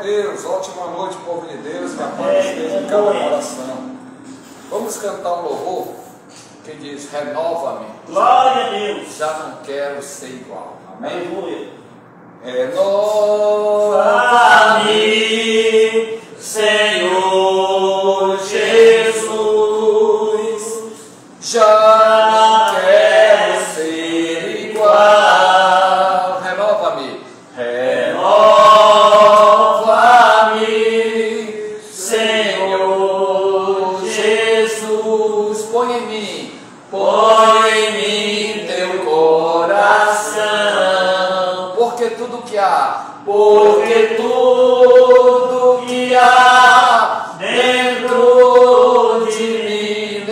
Deus, ótima noite, povo de Deus, que a paz esteja em cada coração. Vamos cantar um louvor que diz: renova-me. Glória a Deus. Já não quero ser igual. Amém? Aleluia. Renova-me, Senhor Jesus. já não quero ser igual. Renova-me. Renova-me, Senhor Jesus. Põe em mim teu coração, porque tudo que há dentro de mim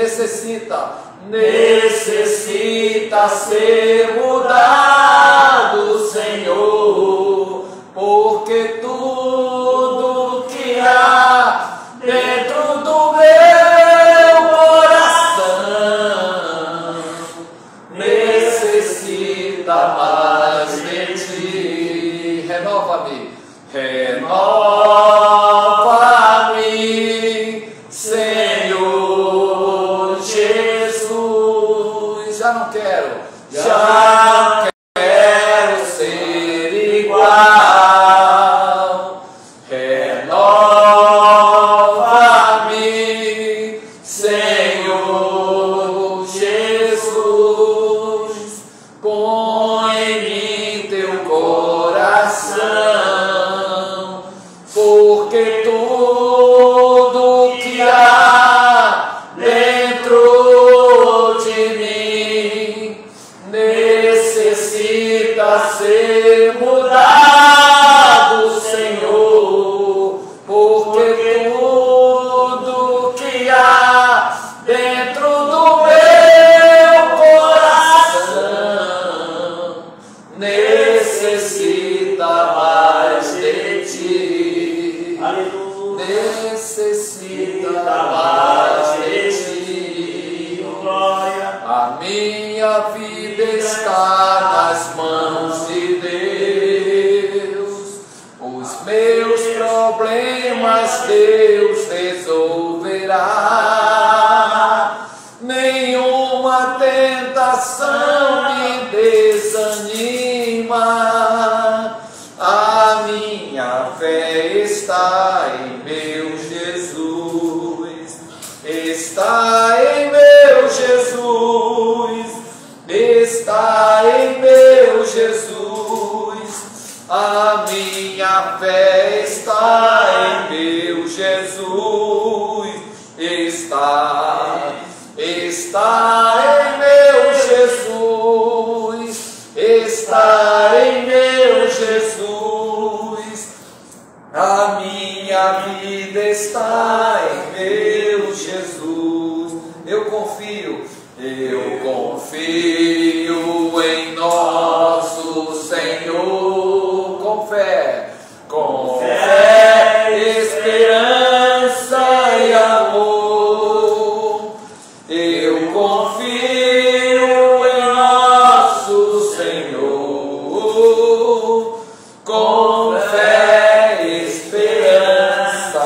necessita ser mudado, Senhor, porque tudo que há dentro do meu coração necessita mais de ti. Renova-me, renova-me, Senhor Jesus. Já não quero ser igual. Renova-me, Senhor Jesus. Põe em mim teu coração, porque tudo que há dentro de mim necessita ser mudado, Senhor, porque tudo que há dentro do meu coração necessita mais de ti. Aleluia. Necessita mais de ti. Glória. A minha vida está nas mãos de Deus. Os meus problemas Deus resolverá. Nenhuma tentação me desanima. A minha fé está em meu Jesus. Está em meu Jesus. Está em meu Jesus. A minha fé está em meu Jesus. Está em meu Jesus. Está em meu Jesus. A minha vida está em meu Jesus. Eu confio em nosso Senhor, com fé, esperança e amor. Eu confio em nosso Senhor, com fé, esperança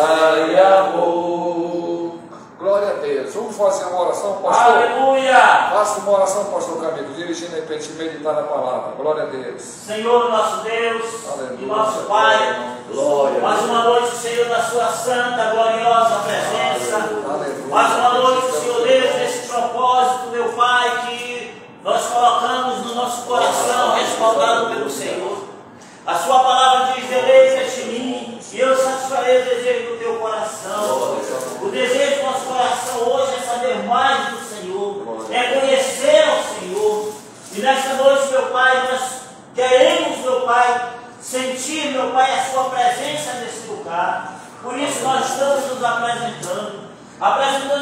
e amor. Glória a Deus. Vamos fazer uma oração, pastor? Aleluia. Faça uma oração, pastor Camilo, dirigindo para a gente meditar na palavra. Glória a Deus. Senhor nosso Deus, Aleluia. e nosso Pai, Glória. mais uma noite, Senhor, da sua santa, gloriosa presença. Aleluia. Mais uma noite, Senhor Deus, nesse propósito, meu Pai, que nós colocamos no nosso coração, respaldado pelo Senhor. A sua palavra diz: deleita-te em mim, e eu satisfarei o desejo do teu coração. O desejo do nosso coração hoje é saber mais do Senhor, é conhecer ao Senhor. E nesta noite, meu Pai, nós queremos, meu Pai, sentir, meu Pai, a sua presença nesse lugar. Por isso nós estamos nos apresentando,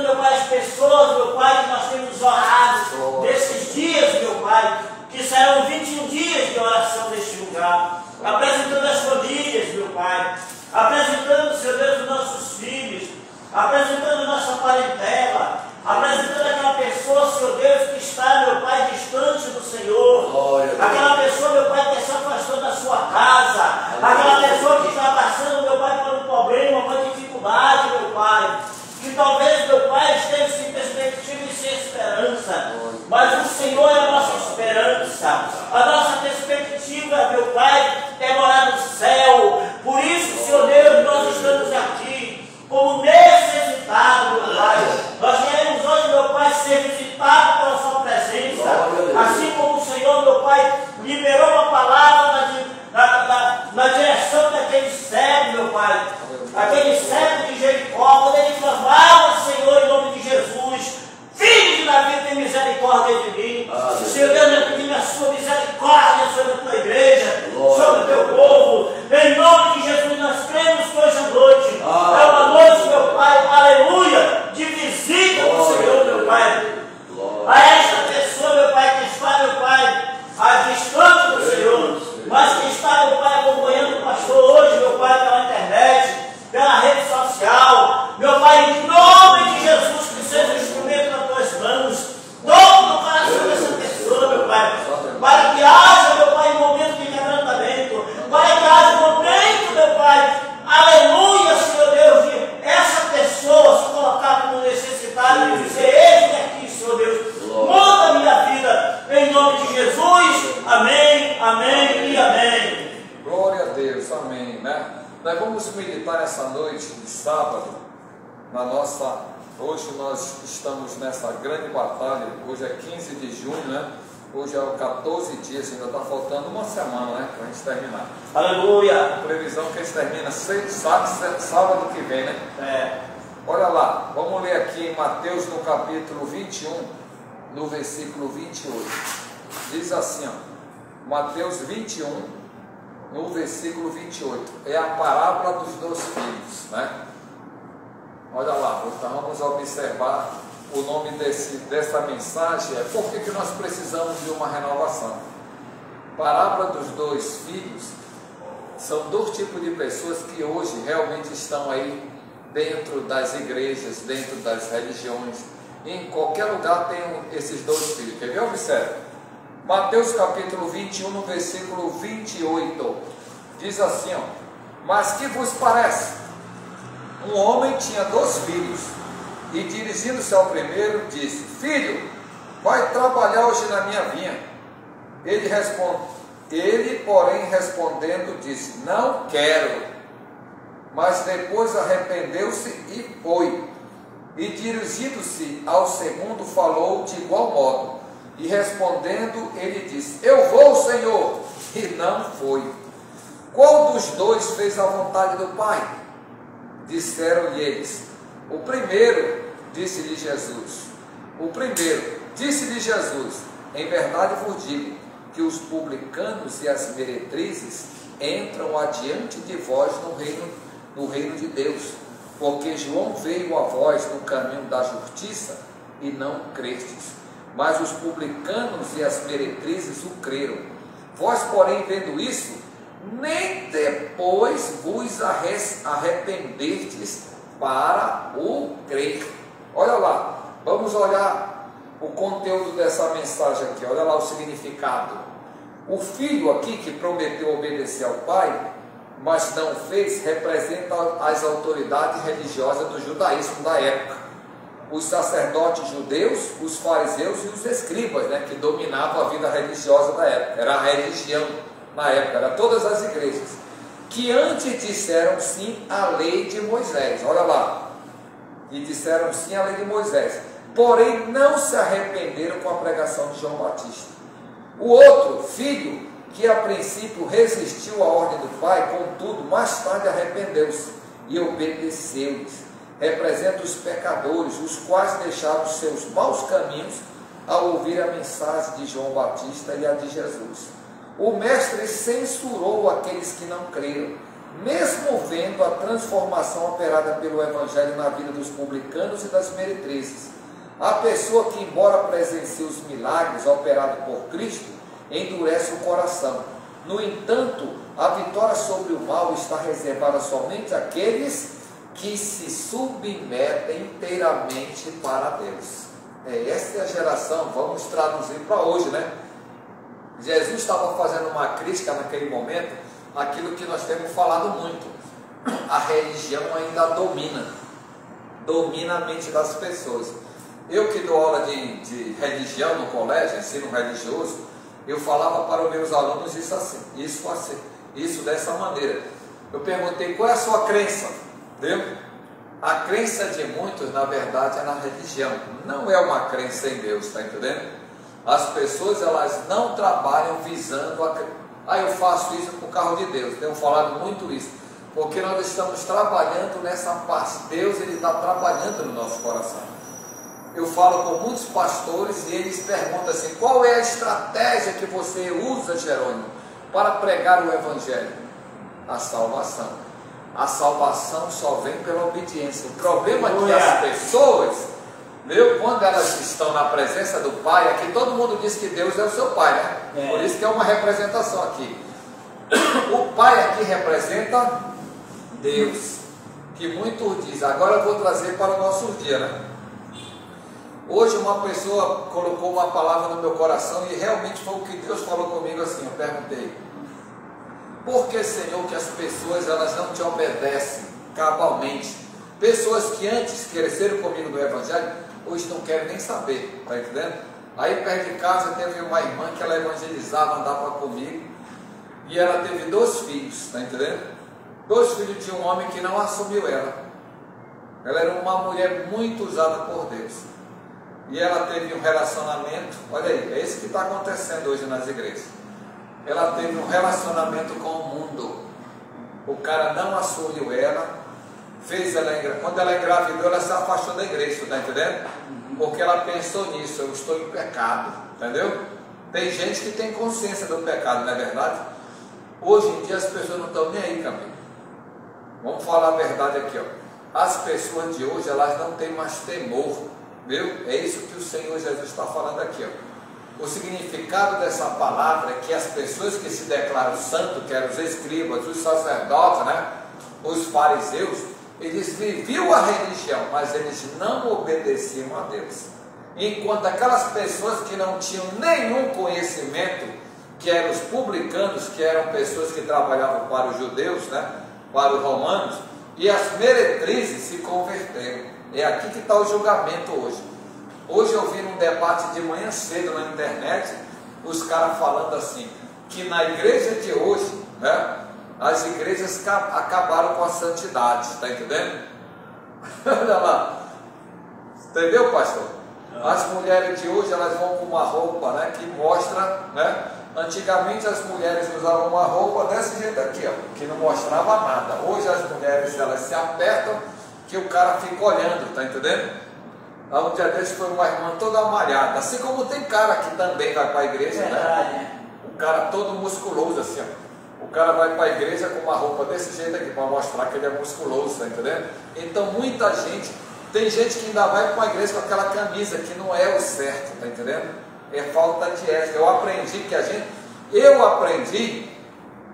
meu Pai, as pessoas, meu Pai, que nós temos orado nesses dias, meu Pai, que serão 21 dias de oração neste lugar. Apresentando as famílias, meu Pai, apresentando, Senhor Deus, os nossos filhos, apresentando nossa parentela, apresentando aquela pessoa, Senhor Deus, que está, meu Pai, distante do Senhor, aquela pessoa, meu Pai, que se afastou da sua casa, aquela pessoa que está passando, meu Pai, aquele cego de Jericó, quando ele clamava, Senhor, em nome de Jesus, Filho de Davi, tem misericórdia de mim. Senhor Deus, eu pedi a sua misericórdia sobre a tua igreja, sobre o teu povo. Em nome de Jesus, nós cremos que hoje à noite é uma noite, meu Pai, aleluia, de visita do Senhor, meu Pai. A esta pessoa, meu Pai, que está, meu Pai, à distância do Senhor, mas que está, meu Pai, acompanhando o pastor hoje, meu Pai, pela internet, pela rede social. Meu Pai, em nome de Jesus, que seja instrumento nas tuas mãos. Toque no coração dessa pessoa, meu Pai, para que haja, meu Pai, um momento de quebrantamento, para que haja um momento, meu Pai, aleluia, Senhor Deus, de essa pessoa se colocar como necessitada e dizer: eis-me aqui, Senhor Deus, muda a minha vida, em nome de Jesus. Amém, amém e amém. Glória a Deus, amém, né? Nós vamos meditar essa noite de sábado, hoje nós estamos nessa grande batalha, hoje é 15 de junho, né? Hoje é o 14 dias, ainda está faltando uma semana, né? Para a gente terminar. Aleluia! A previsão que a gente termina sábado que vem, né? É. Olha lá, vamos ler aqui em Mateus no capítulo 21, no versículo 28. Diz assim, ó, Mateus 21, no versículo 28, é a parábola dos 2 filhos, né? Olha lá, então vamos observar o nome dessa mensagem, é por que nós precisamos de uma renovação. Parábola dos 2 filhos, são 2 tipos de pessoas que hoje realmente estão aí dentro das igrejas, dentro das religiões, em qualquer lugar tem esses 2 filhos, quer ver? Observe. Mateus capítulo 21, no versículo 28, diz assim, ó: mas que vos parece? Um homem tinha 2 filhos, e dirigindo-se ao primeiro, disse: filho, vai trabalhar hoje na minha vinha. Ele, porém, respondendo, disse: não quero. Mas depois arrependeu-se e foi. E dirigindo-se ao segundo, falou de igual modo. E respondendo, ele disse: eu vou, Senhor. E não foi. Qual dos 2 fez a vontade do Pai? Disseram-lhe eles: o primeiro. Disse-lhe Jesus: em verdade vos digo que os publicanos e as meretrizes entram adiante de vós no reino de Deus, porque João veio a vós no caminho da justiça e não crestes, mas os publicanos e as meretrizes o creram. Vós, porém, vendo isso, nem depois vos arrependestes para o crer. Olha lá, vamos olhar o conteúdo dessa mensagem aqui, olha lá o significado. O filho aqui que prometeu obedecer ao pai, mas não fez, representa as autoridades religiosas do judaísmo da época. Os sacerdotes judeus, os fariseus e os escribas, né, que dominavam a vida religiosa da época. Era a religião na época, era todas as igrejas, que antes disseram sim à lei de Moisés. Olha lá, e disseram sim à lei de Moisés, porém não se arrependeram com a pregação de João Batista. O outro filho, que a princípio resistiu à ordem do pai, contudo mais tarde arrependeu-se e obedeceu-lhes, representa os pecadores, os quais deixaram os seus maus caminhos ao ouvir a mensagem de João Batista e a de Jesus. O mestre censurou aqueles que não creram, mesmo vendo a transformação operada pelo Evangelho na vida dos publicanos e das meretrizes. A pessoa que, embora presencie os milagres operados por Cristo, endurece o coração. No entanto, a vitória sobre o mal está reservada somente àqueles que se submetem inteiramente para Deus. Essa é a geração, vamos traduzir para hoje, né? Jesus estava fazendo uma crítica naquele momento, aquilo que nós temos falado muito. A religião ainda domina a mente das pessoas. Eu que dou aula de religião no colégio, ensino religioso, eu falava para os meus alunos isso dessa maneira. Eu perguntei: qual é a sua crença? Entendeu? A crença de muitos, na verdade, é na religião, não é uma crença em Deus, está entendendo? As pessoas, elas não trabalham visando eu faço isso com o carro de Deus, tenho falado muito isso. Porque nós estamos trabalhando nessa parte. Deus, Ele está trabalhando no nosso coração. Eu falo com muitos pastores e eles perguntam assim: qual é a estratégia que você usa, Jerônimo, para pregar o Evangelho? A salvação. A salvação só vem pela obediência. O problema é que as pessoas, quando elas estão na presença do Pai, aqui todo mundo diz que Deus é o seu Pai, né? Por isso que é uma representação aqui. O Pai aqui representa Deus, que muitos dizem. Agora eu vou trazer para o nosso dia, né? Hoje uma pessoa colocou uma palavra no meu coração e realmente foi o que Deus falou comigo assim. Eu perguntei: por que, Senhor, que as pessoas elas não te obedecem cabalmente? Pessoas que antes cresceram comigo no Evangelho, hoje não querem nem saber, está entendendo? Aí perto de casa teve uma irmã que ela evangelizava, andava comigo, e ela teve 2 filhos, está entendendo? 2 filhos de um homem que não assumiu ela. Ela era uma mulher muito usada por Deus. E ela teve um relacionamento, olha aí, é isso que está acontecendo hoje nas igrejas. Ela teve um relacionamento com o mundo. O cara não assumiu ela, fez ela, quando ela engravidou, ela se afastou da igreja, está entendendo? Porque ela pensou nisso: eu estou em pecado, entendeu? Tem gente que tem consciência do pecado, não é verdade? Hoje em dia as pessoas não estão nem aí, Camilo. Vamos falar a verdade aqui, ó. As pessoas de hoje, elas não têm mais temor. Viu? É isso que o Senhor Jesus está falando aqui, ó. O significado dessa palavra é que as pessoas que se declaram santos, que eram os escribas, os sacerdotes, né? Os fariseus, eles viviam a religião, mas eles não obedeciam a Deus. Enquanto aquelas pessoas que não tinham nenhum conhecimento, que eram os publicanos, que eram pessoas que trabalhavam para os judeus, né? Para os romanos, e as meretrizes se converteram. É aqui que está o julgamento hoje. Hoje eu vi num debate de manhã cedo na internet, os caras falando assim, que na igreja de hoje, né, as igrejas acabaram com a santidade, está entendendo? Olha lá, entendeu, pastor? As mulheres de hoje, elas vão com uma roupa, né, que mostra, né? Antigamente as mulheres usavam uma roupa desse jeito aqui, ó, que não mostrava nada. Hoje as mulheres, elas se apertam, que o cara fica olhando, está entendendo? Um dia desse foi uma irmã toda malhada, assim como tem cara que também vai para a igreja, né? Um cara todo musculoso assim, ó. O cara vai para a igreja com uma roupa desse jeito aqui, para mostrar que ele é musculoso, está entendendo? Então muita gente, tem gente que ainda vai para a igreja com aquela camisa que não é o certo, está entendendo? É falta de ética. Eu aprendi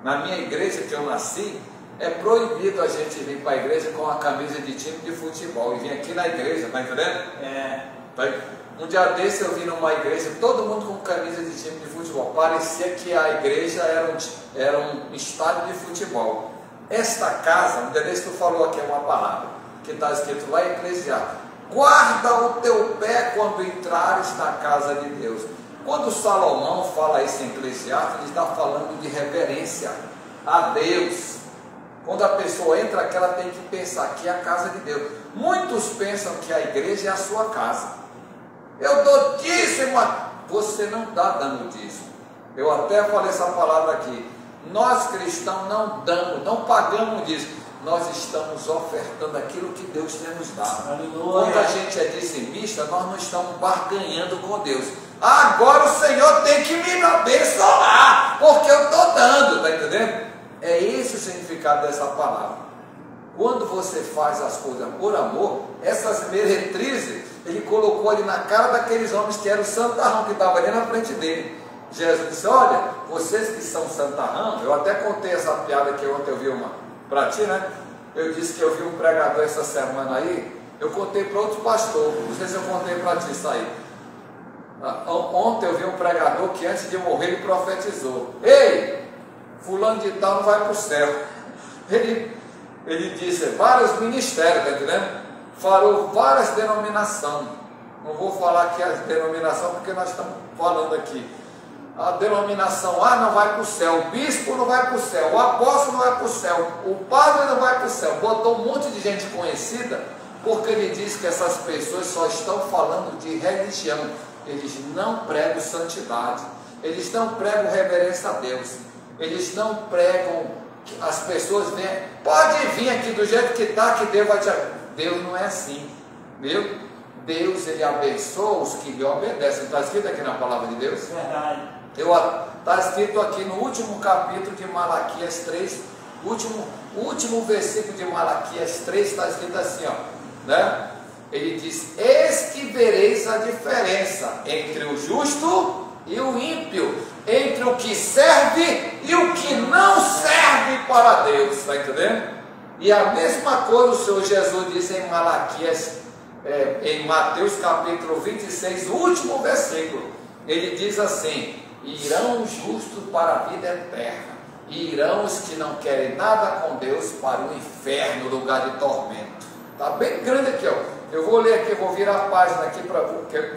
na minha igreja que eu nasci, é proibido a gente vir para a igreja com a camisa de time de futebol e vir aqui na igreja, está entendendo? Um dia desse eu vi numa igreja, todo mundo com camisa de time de futebol, parecia que a igreja era um estádio de futebol. Esta casa, um dia desse tu falou aqui uma palavra, que está escrito lá em Eclesiastes: guarda o teu pé quando entrares na casa de Deus. Quando Salomão fala isso em Eclesiastes, ele está falando de reverência a Deus. Quando a pessoa entra aqui, ela tem que pensar que é a casa de Deus. Muitos pensam que a igreja é a sua casa. Eu dou dízimo, você não está dando dízimo. Eu até falei essa palavra aqui. Nós cristãos não damos, não pagamos dízimo. Nós estamos ofertando aquilo que Deus tem nos dado. Aleluia. Quando a gente é dizimista, nós não estamos barganhando com Deus. Agora o Senhor tem que me abençoar, porque eu estou dando, está entendendo? É esse o significado dessa palavra. Quando você faz as coisas por amor, essas meretrizes, ele colocou ali na cara daqueles homens que eram santarrão, que estavam ali na frente dele. Jesus disse: olha, vocês que são santarrão, eu até contei essa piada que ontem eu vi uma para ti, né? Eu disse que eu vi um pregador essa semana aí, eu contei para outro pastor, não sei se eu contei para ti isso aí. Ontem eu vi um pregador que antes de morrer ele profetizou: ei, fulano de tal não vai para o céu. Ele disse vários ministérios, está entendendo? Falou várias denominações. Não vou falar aqui as denominações porque nós estamos falando aqui. A denominação A não vai para o céu, o bispo não vai para o céu, o apóstolo não vai para o céu, o padre não vai para o céu. Botou um monte de gente conhecida, porque ele diz que essas pessoas só estão falando de religião. Eles não pregam santidade, eles não pregam reverência a Deus, eles não pregam as pessoas vêm, pode vir aqui do jeito que está, que Deus vai te... Deus não é assim, viu? Deus, Ele abençoa os que lhe obedecem. Está escrito aqui na palavra de Deus? Verdade. Está escrito aqui no último capítulo de Malaquias 3, último versículo de Malaquias 3, está escrito assim, ó, né? Ele diz: eis que vereis a diferença entre o justo e o ímpio, entre o que serve e o que não serve para Deus, está entendendo? E a mesma coisa o Senhor Jesus diz em Malaquias, em Mateus capítulo 26, o último versículo. Ele diz assim: irão os justos para a vida eterna, e irão os que não querem nada com Deus para o inferno, lugar de tormento. Está bem grande aqui, ó. Eu vou ler aqui, vou virar a página aqui,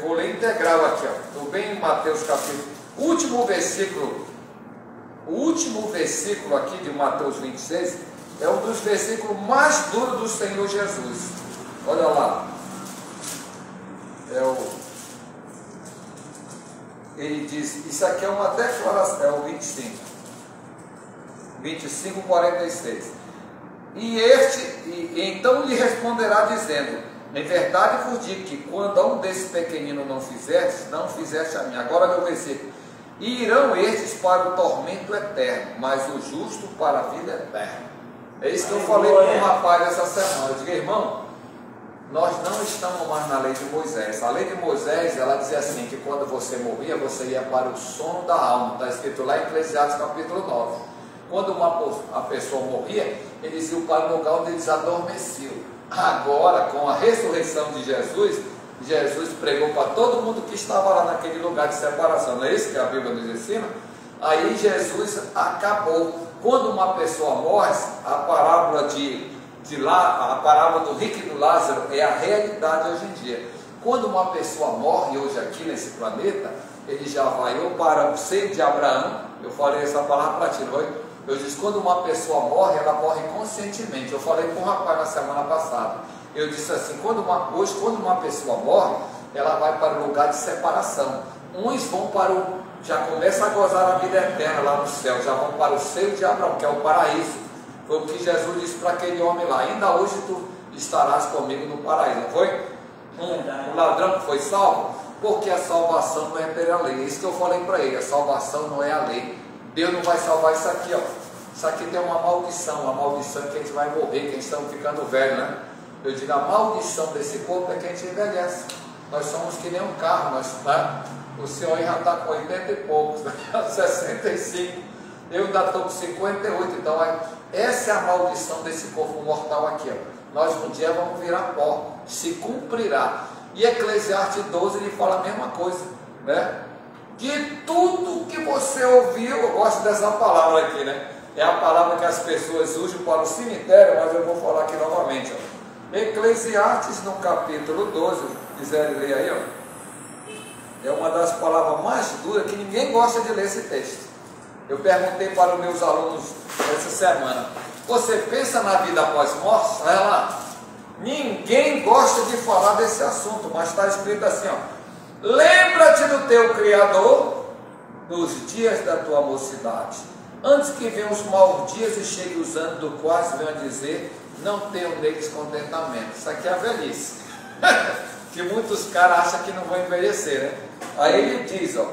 vou ler integral aqui, ó. Estou bem em Mateus capítulo, o último versículo aqui de Mateus 26, é um dos versículos mais duros do Senhor Jesus. Olha lá. Ele diz, isso aqui é uma declaração, é o 25, 46. E então lhe responderá dizendo: em verdade vos digo que quando a um desses pequeninos não fizeste a mim. Agora meu versículo: e irão estes para o tormento eterno, mas o justo para a vida eterna. É isso que eu falei para um rapaz essa semana. Eu digo: irmão, nós não estamos mais na lei de Moisés. A lei de Moisés, ela dizia assim, que quando você morria, você ia para o sono da alma. Está escrito lá em Eclesiastes capítulo 9. Quando a pessoa morria, eles iam para o lugar onde eles adormeciam. Agora, com a ressurreição de Jesus, Jesus pregou para todo mundo que estava lá naquele lugar de separação. Não é isso que a Bíblia nos ensina? Aí Jesus acabou. Quando uma pessoa morre, a parábola a parábola do rico e do Lázaro é a realidade hoje em dia. Quando uma pessoa morre hoje aqui nesse planeta, ele já vai ou para o seio de Abraão. Eu falei essa palavra para ti, não foi? Eu disse: quando uma pessoa morre, ela morre conscientemente. Eu falei com um rapaz na semana passada. Eu disse assim: hoje quando uma pessoa morre, ela vai para o lugar de separação. Uns vão já começam a gozar a vida eterna lá no céu, já vão para o seio de Abraão, que é o paraíso. Foi o que Jesus disse para aquele homem lá: ainda hoje tu estarás comigo no paraíso. Não foi? Um ladrão que foi salvo, porque a salvação não é pela lei. É isso que eu falei para ele: a salvação não é a lei. Deus não vai salvar isso aqui, ó. Isso aqui tem uma maldição que a gente vai morrer, que a gente está ficando velho, né? Eu digo: a maldição desse corpo é que a gente envelhece. Nós somos que nem um carro, né? O senhor já está com 80 e poucos, né? 65, eu ainda estou com 58, então essa é a maldição desse corpo mortal aqui, ó. Nós um dia vamos virar pó, se cumprirá. E Eclesiastes 12 ele fala a mesma coisa, né? De tudo que você ouviu, eu gosto dessa palavra aqui, né? É a palavra que as pessoas usam para o cemitério, mas eu vou falar aqui novamente, ó. Eclesiastes no capítulo 12, quiserem ler aí, ó. É uma das palavras mais duras, que ninguém gosta de ler esse texto. Eu perguntei para os meus alunos essa semana: você pensa na vida após morte? Olha lá. Ninguém gosta de falar desse assunto, mas está escrito assim, ó: lembra-te do teu Criador nos dias da tua mocidade, antes que venham os maus dias e chegue os anos do quais venham a dizer: não tenho neles contentamento. Isso aqui é a velhice. Que muitos caras acham que não vão envelhecer, né? Aí ele diz, ó: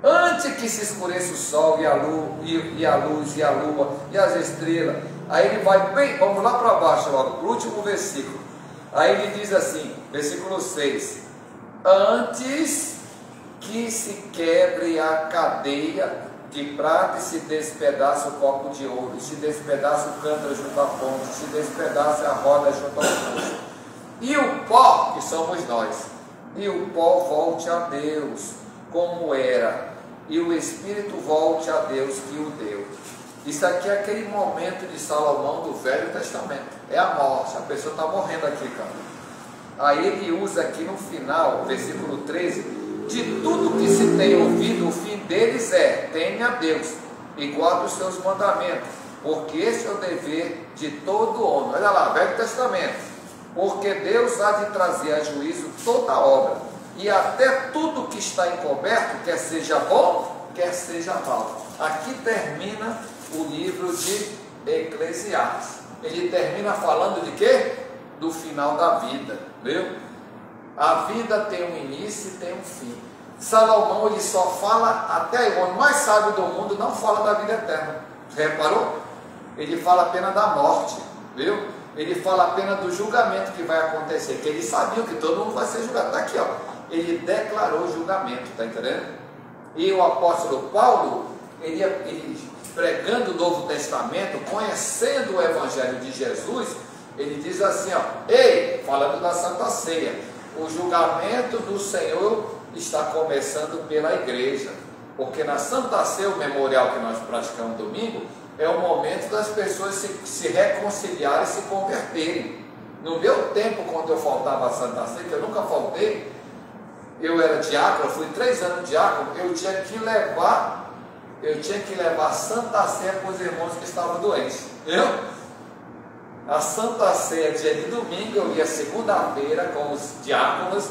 antes que se escureça o sol e a luz e a lua e as estrelas. Aí ele vai bem, vamos lá para baixo, ó, o último versículo. Aí ele diz assim, versículo 6: antes que se quebre a cadeia de prata e se despedaça o copo de ouro, se despedaça o cântaro junto à fonte, se despedaça a roda junto ao fogo, e o pó, que somos nós, e o pó volte a Deus como era, e o Espírito volte a Deus que o deu. Isso aqui é aquele momento de Salomão do Velho Testamento, é a morte, a pessoa está morrendo aqui, cara. Aí ele usa aqui no final, versículo 13: de tudo que se tem ouvido, o fim deles é: teme a Deus e guarde os seus mandamentos, porque esse é o dever de todo homem. Olha lá, Velho Testamento: porque Deus há de trazer a juízo toda obra, e até tudo que está encoberto, quer seja bom, quer seja mal. Aqui termina o livro de Eclesiastes. Ele termina falando de quê? Do final da vida, viu? A vida tem um início e tem um fim. Salomão, ele só fala, até o homem mais sábio do mundo não fala da vida eterna. Você reparou? Ele fala apenas da morte, viu? Ele fala apenas do julgamento que vai acontecer, que ele sabia que todo mundo vai ser julgado. Está aqui, ó. Ele declarou o julgamento, está entendendo? E o apóstolo Paulo, ele pregando o Novo Testamento, conhecendo o Evangelho de Jesus, ele diz assim, ó: ei, falando da Santa Ceia, o julgamento do Senhor está começando pela igreja, porque na Santa Ceia, o memorial que nós praticamos domingo, é o momento das pessoas se reconciliarem e se converterem. No meu tempo, quando eu faltava a Santa Ceia, que eu nunca faltei, eu era diácono, eu fui 3 anos diácono, eu tinha que levar a Santa Ceia para os irmãos que estavam doentes. A Santa Ceia, dia de domingo, eu ia segunda-feira com os diáconos,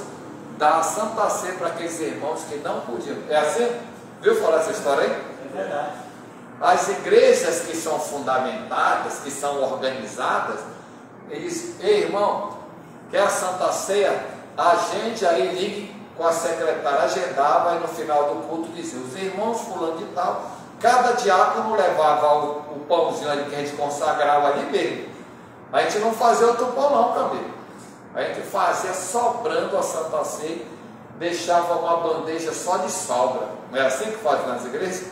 dar a Santa Ceia para aqueles irmãos que não podiam. É assim? Viu falar essa história aí? É verdade. As igrejas que são fundamentadas, que são organizadas, eles, ei irmão, quer a Santa Ceia? Agende aí, ligue com a secretária, agendava e no final do culto dizia: os irmãos fulano de tal, cada diácono levava o pãozinho ali que a gente consagrava ali mesmo. A gente não fazia outro pão não, também. A gente fazia sobrando a Santa Ceia, deixava uma bandeja só de sobra. Não é assim que faz nas igrejas?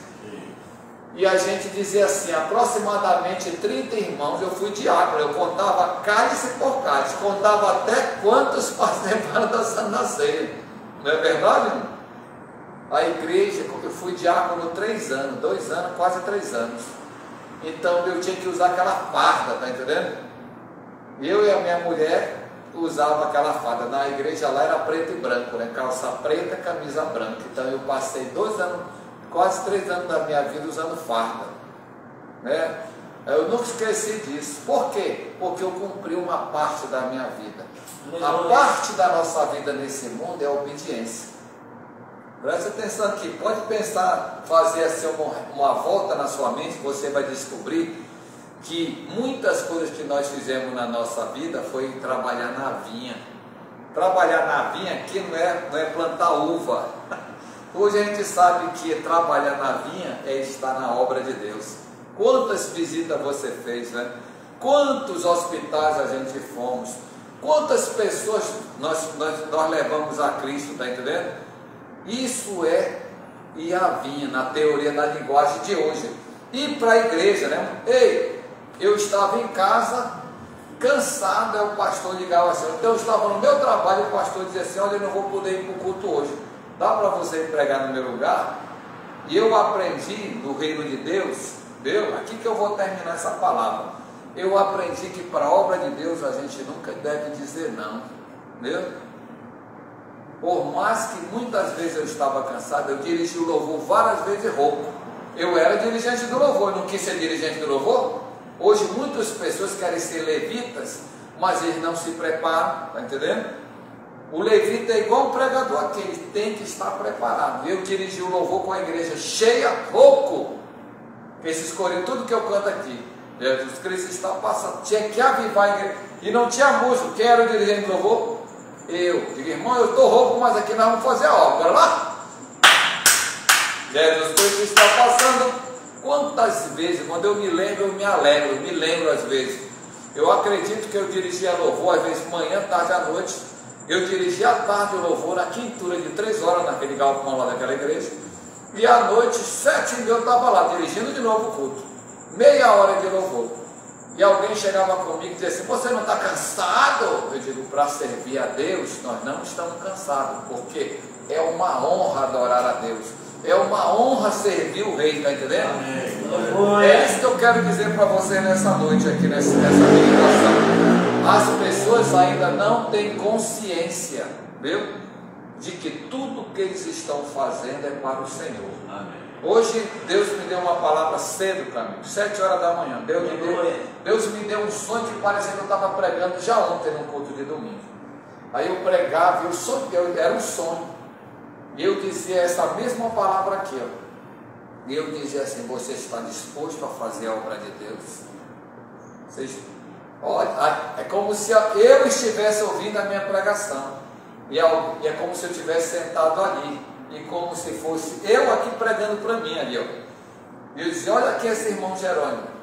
E a gente dizia assim, aproximadamente 30 irmãos, eu fui diácono, eu contava cálice por cálice, contava até quantos participaram da Santa Ceia. Não é verdade? A igreja, eu fui diácono 3 anos, 2 anos, quase 3 anos. Então eu tinha que usar aquela farda, tá entendendo? Eu e a minha mulher usava aquela farda. Na igreja lá era preto e branco, né? Calça preta, camisa branca. Então eu passei 2 anos, quase 3 anos da minha vida usando farda, né? Eu nunca esqueci disso. Por quê? Porque eu cumpri uma parte da minha vida. A parte da nossa vida nesse mundo é a obediência. Preste atenção aqui, pode pensar, fazer assim uma volta na sua mente, você vai descobrir que muitas coisas que nós fizemos na nossa vida foi trabalhar na vinha. Trabalhar na vinha aqui não é plantar uva. Hoje a gente sabe que trabalhar na vinha é estar na obra de Deus. Quantas visitas você fez, né? Quantos hospitais a gente fomos? Quantas pessoas nós levamos a Cristo, está entendendo? Isso é ir à vinha, na teoria da linguagem de hoje. Ir para a igreja, né? Ei, eu estava em casa, cansado, aí o pastor ligava assim, então eu estava no meu trabalho e o pastor dizia assim, olha, eu não vou poder ir para o culto hoje. Dá para você pregar no meu lugar? E eu aprendi no reino de Deus, viu? Aqui que eu vou terminar essa palavra. Eu aprendi que para a obra de Deus a gente nunca deve dizer não, viu? Por mais que muitas vezes eu estava cansado, eu dirigi o louvor várias vezes rouco. Eu era dirigente do louvor, eu não quis ser dirigente do louvor. Hoje muitas pessoas querem ser levitas, mas eles não se preparam, está entendendo? O levita é igual um pregador aqui, ele tem que estar preparado. Eu dirigi o louvor com a igreja cheia, rouco, que esses corinhos, tudo que eu canto aqui, Jesus Cristo está passando, tinha que avivar a igreja, e não tinha músico. Quem era o dirigente do louvor? Eu. Digo, irmão, eu estou rouco, mas aqui nós vamos fazer a obra. Bora lá? Jesus Cristo está passando. Quantas vezes, quando eu me lembro, eu me alegro, eu me lembro às vezes. Eu acredito que eu dirigia louvor, às vezes manhã, tarde, à noite. Eu dirigia à tarde o louvor, na quintura de 3 horas, naquele galpão lá daquela igreja. E à noite, 7h30, eu estava lá, dirigindo de novo o culto. Meia hora de louvor. E alguém chegava comigo e dizia assim, você não está cansado? Eu digo, para servir a Deus, nós não estamos cansados, porque é uma honra adorar a Deus. É uma honra servir o rei, está entendendo? Amém. É isso que eu quero dizer para você nessa noite aqui, nessa meditação. As pessoas ainda não têm consciência, viu? De que tudo que eles estão fazendo é para o Senhor. Amém. Hoje Deus me deu uma palavra cedo, Camilo, 7 horas da manhã. Deus me deu um sonho que parecia que eu estava pregando já ontem no culto de domingo. Aí eu pregava e o sonho era um sonho. E eu dizia essa mesma palavra aqui, ó. E eu dizia assim, você está disposto a fazer a obra de Deus? Olha, é como se eu estivesse ouvindo a minha pregação. E é como se eu estivesse sentado ali. E como se fosse eu aqui pregando para mim ali, ó. E eu dizia, olha aqui esse irmão Jerônimo.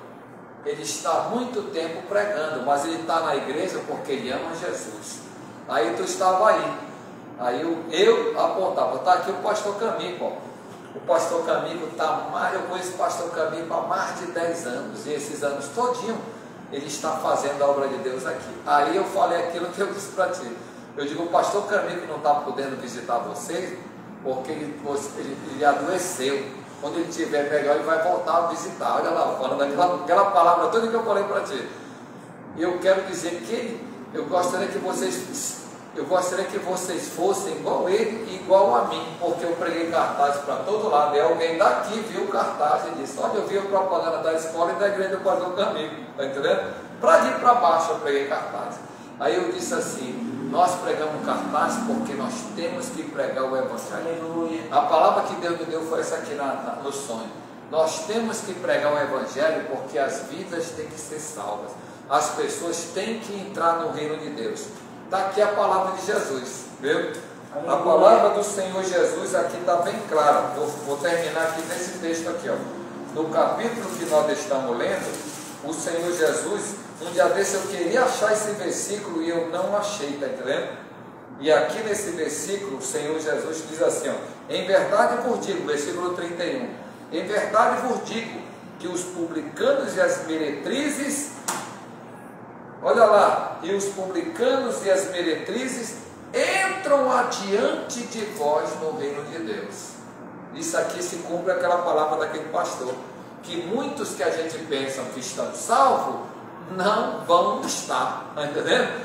Ele está há muito tempo pregando, mas ele está na igreja porque ele ama Jesus. Aí tu estava aí. Aí eu apontava, está aqui o pastor Camilo, ó. O pastor Camilo está mais, eu conheço o pastor Camilo há mais de 10 anos. E esses anos todinho ele está fazendo a obra de Deus aqui. Aí eu falei aquilo que eu disse para ti. Eu digo, o pastor Camilo não está podendo visitar vocês porque ele adoeceu. Quando ele estiver melhor, ele vai voltar a visitar. Olha lá, falando aquela palavra toda que eu falei para ti. E eu quero dizer que eu gostaria que vocês fossem igual ele e igual a mim, porque eu preguei cartazes para todo lado. E alguém daqui viu o cartaz e disse, olha, eu vi a propaganda da escola e da igreja do pastor Camilo. Está entendendo? Para ir para baixo eu preguei cartazes. Aí eu disse assim, nós pregamos cartaz porque nós temos que pregar o Evangelho. Aleluia. A palavra que Deus me deu foi essa aqui no sonho. Nós temos que pregar o Evangelho porque as vidas têm que ser salvas. As pessoas têm que entrar no reino de Deus. Está aqui a palavra de Jesus, viu? A palavra do Senhor Jesus aqui está bem clara. Vou terminar aqui nesse texto aqui, ó. No capítulo que nós estamos lendo, o Senhor Jesus, um dia desse eu queria achar esse versículo e eu não achei, está entendendo? E aqui nesse versículo, o Senhor Jesus diz assim, ó, em verdade vos digo, versículo 31, em verdade vos digo que os publicanos e as meretrizes, olha lá, e os publicanos e as meretrizes entram adiante de vós no reino de Deus. Isso aqui se cumpre aquela palavra daquele pastor, que muitos que a gente pensa que estão salvos, não vão estar, está entendendo?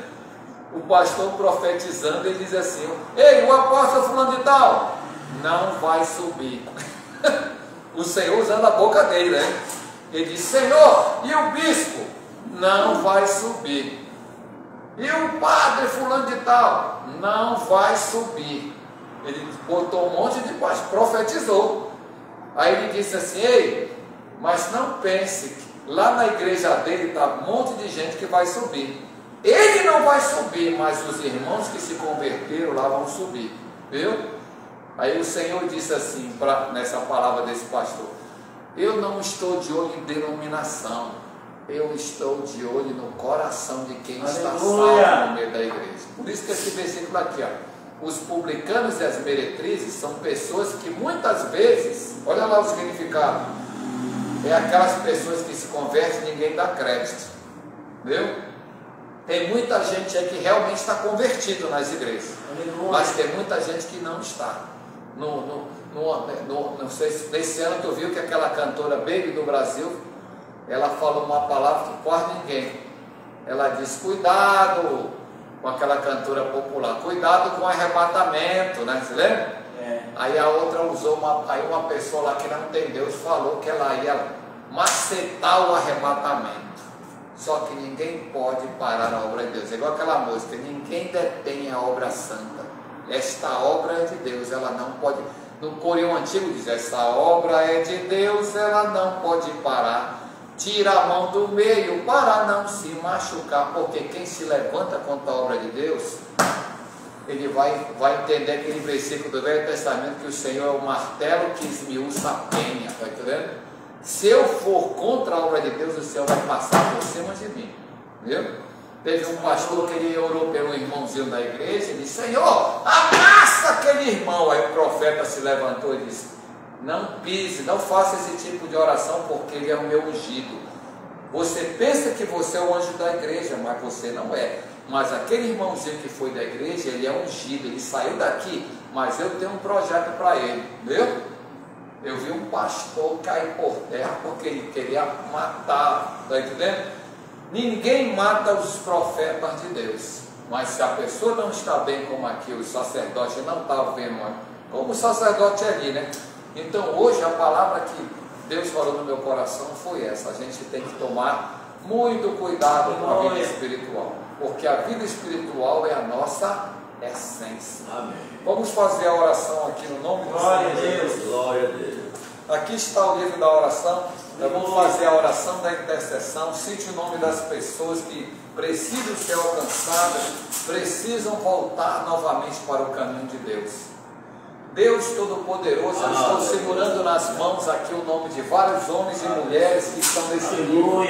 O pastor profetizando, ele diz assim, ei, o apóstolo fulano de tal, não vai subir. O Senhor usando a boca dele, né? Ele diz, Senhor, e o bispo? Não vai subir. E o padre fulano de tal? Não vai subir. Ele botou um monte de pastor, profetizou. Aí ele disse assim, ei, mas não pense que lá na igreja dele está um monte de gente que vai subir. Ele não vai subir, mas os irmãos que se converteram lá vão subir. Viu? Aí o Senhor disse assim, nessa palavra desse pastor, eu não estou de olho em denominação, eu estou de olho no coração de quem está salvo no meio da igreja. Por isso que esse versículo aqui, ó, os publicanos e as meretrizes são pessoas que muitas vezes, olha lá o significado, é aquelas pessoas que se convertem e ninguém dá crédito, viu? Tem muita gente aí que realmente está convertido nas igrejas, mas tem muita gente que não está. Não sei se nesse ano tu viu que aquela cantora Baby do Brasil, ela falou uma palavra que quase ninguém. Ela disse, cuidado com aquela cantora popular, cuidado com o arrebatamento, né? Você lembra? Aí a outra usou aí uma pessoa lá que não tem Deus falou que ela ia macetar o arrebatamento. Só que ninguém pode parar a obra de Deus. É igual aquela música, ninguém detém a obra santa. Esta obra é de Deus, ela não pode. No Corão Antigo diz, essa obra é de Deus, ela não pode parar. Tira a mão do meio para não se machucar, porque quem se levanta contra a obra de Deus, ele vai entender aquele versículo do Velho Testamento que o Senhor é o martelo que esmiuça a penha, está entendendo? Se eu for contra a obra de Deus, o Senhor vai passar por cima de mim, viu? Teve um pastor que ele orou pelo irmãozinho da igreja e disse, Senhor, amassa aquele irmão. Aí o profeta se levantou e disse, não pise, não faça esse tipo de oração, porque ele é o meu ungido. Você pensa que você é o anjo da igreja, mas você não é. Mas aquele irmãozinho que foi da igreja, ele é ungido, ele saiu daqui, mas eu tenho um projeto para ele, viu? Eu vi um pastor cair por terra porque ele queria matar, está entendendo? Ninguém mata os profetas de Deus, mas se a pessoa não está bem como aqui, o sacerdote não está vendo, como o sacerdote é ali, né? Então hoje a palavra que Deus falou no meu coração foi essa, a gente tem que tomar muito cuidado com a vida espiritual, porque a vida espiritual é a nossa essência. Amém. Vamos fazer a oração aqui no nome do Senhor. Glória a Deus. Glória a Deus. Aqui está o livro da oração. Nós vamos fazer a oração da intercessão. Cite o nome das pessoas que precisam ser alcançadas, precisam voltar novamente para o caminho de Deus. Deus Todo-Poderoso, eu estou segurando nas mãos aqui o nome de vários homens e mulheres que estão nesse livro.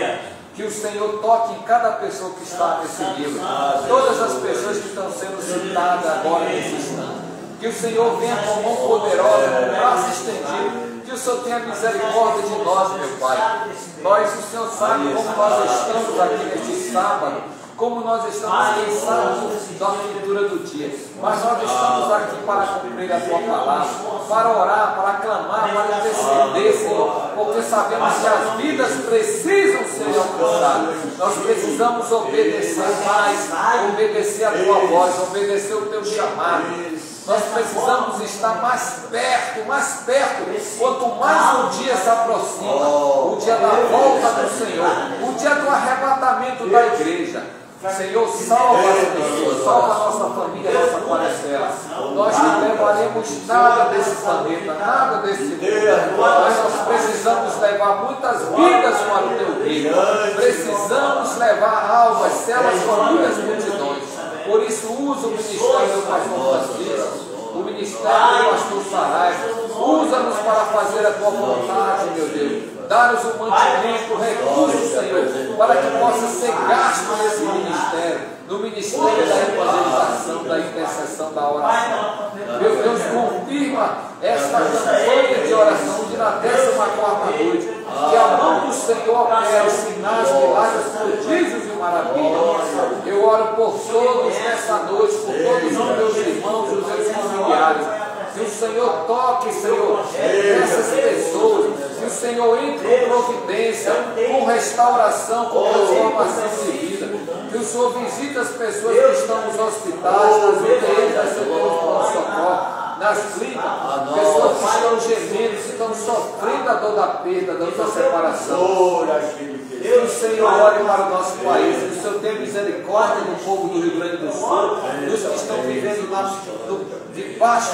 Que o Senhor toque em cada pessoa que está nesse livro, todas as pessoas que estão sendo citadas agora nesse instante. Que o Senhor venha com mão poderosa, com braço estendido. Que o Senhor tenha misericórdia de nós, meu Pai. Nós, o Senhor sabe como nós estamos aqui neste sábado, como nós estamos cansados da leitura do dia. Mas nós estamos aqui para cumprir a Tua palavra, para orar, para clamar, para interceder, Senhor, porque sabemos que as vidas precisam ser alcançadas. Nós precisamos obedecer mais, obedecer a Tua voz, obedecer o Teu chamado. Nós precisamos estar mais perto, quanto mais o dia se aproxima, o dia da volta do Senhor, o dia do arrebatamento da igreja. Senhor, salva as pessoas, salva a nossa família, a nossa parentela. Nós não levaremos nada desse planeta, nada desse mundo, mas nós precisamos levar muitas vidas para o Teu reino. Precisamos levar almas, celas, famílias, multidões. Por isso, usa o ministério do pastor Francisco, o ministério do pastor Saraiva. Usa-nos para fazer a Tua vontade, meu Deus. Dá-nos o mantimento, o recurso, Senhor, para que possa ser gasto nesse ministério, no ministério da evangelização, da intercessão, da oração. Meu Deus, confirma esta campanha de oração de na 14ª noite, que a mão do Senhor opera sinais, milagres, prodígios e maravilhas. Eu oro por todos nessa noite, por todos os meus irmãos, os meus familiares. Que o Senhor toque, Senhor, essas pessoas. Que o Senhor entre com providência, com restauração, com transformação de vida. Que o Senhor visite as pessoas que estão nos hospitais, nas UTIs, nas centrais de pronto-socorro, nas clínicas, pessoas que estão gemendo, que estão sofrendo a dor da perda, da dor da separação. Que o Senhor olhe para o nosso país, que o Senhor tenha misericórdia do povo do Rio Grande do Sul, dos que estão vivendo debaixo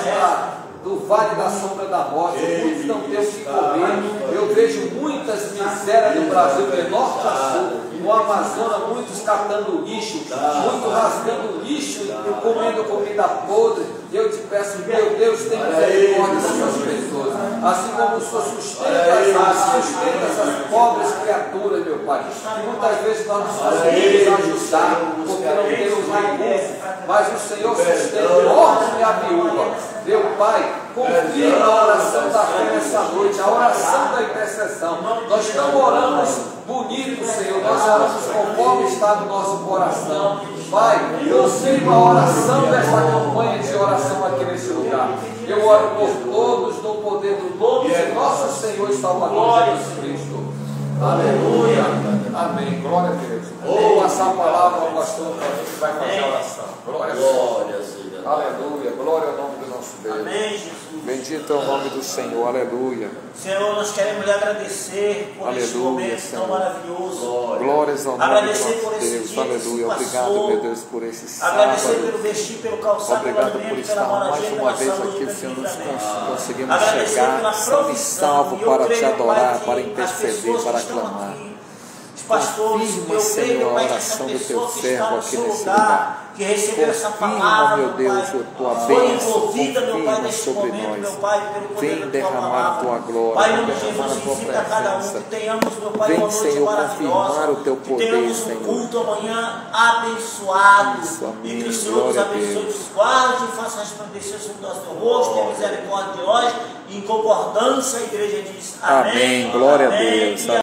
do vale da sombra da morte. Muitos não têm o que comer. Eu vejo muitas misérias no Brasil, de norte a sul, no Amazonas, muitos catando lixo, muitos rasgando lixo e comendo comida podre. Eu te peço, meu Deus, tenha misericórdia dessas pessoas. Assim como o Senhor sustenta essas pobres criaturas, meu Pai. E muitas vezes nós não conseguimos ajudar, porque não temos recursos. Mas o Senhor sustenta o órfão e a viúva. Meu Pai, confirma a oração da fé nessa noite, a oração da intercessão. Nós não oramos bonito, Senhor, nós oramos conforme está no nosso coração. Pai, confirma a oração desta campanha de oração aqui nesse lugar. Eu oro por todos no poder do nome de nosso Senhor e Salvador Jesus Cristo. Aleluia. Amém. Glória a Deus. Vou passar a palavra ao pastor que vai fazer a oração. Glória a Deus. Aleluia. Glória ao nome do nosso Deus. Amém, Jesus. Bendito é o nome do Senhor. Aleluia. Senhor, nós queremos lhe agradecer por este momento tão maravilhoso. Glórias ao nome agradecer do por nosso esse Deus. dia Aleluia. que se Obrigado, passou. meu Deus, por esse sábado. Agradecer pelo vestir, pelo calçado, Obrigado pelo por alimento, estar pela mais moradia, uma pela vez saúde, aqui, pelo Senhor, nos livramento. conseguimos Agradecer chegar pela são e provisão. salvo E eu para creio, te meu Pai, adorar, que para as interceder, pessoas para que estão clamar. aqui, os pastores, Confirma, eu Senhor, creio, a Pai, que oração essa do teu pessoa que servo está no aqui seu nesse lugar, lugar. que recebeu essa Confirma, palavra, meu Deus, Pai, a tua foi bênção, envolvida, meu Pai, confirma neste sobre momento, nós. meu Pai, pelo poder Vem da tua derramar a palavra. tua glória, Pai, em vem nome de derramar Jesus, a tua visita cada um, presença. que tenhamos, meu Pai, Vem, uma noite Senhor, maravilhosa, confirmar o teu que poder, tenhamos um Senhor. culto amanhã abençoado, Isso, e amém. que o Senhor nos Glória a abençoe, Deus. nos guarde e faça resplandecer sobre o nosso rosto, tenha misericórdia de nós, e em concordância a igreja diz amém. Amém. Glória a amém, Deus. e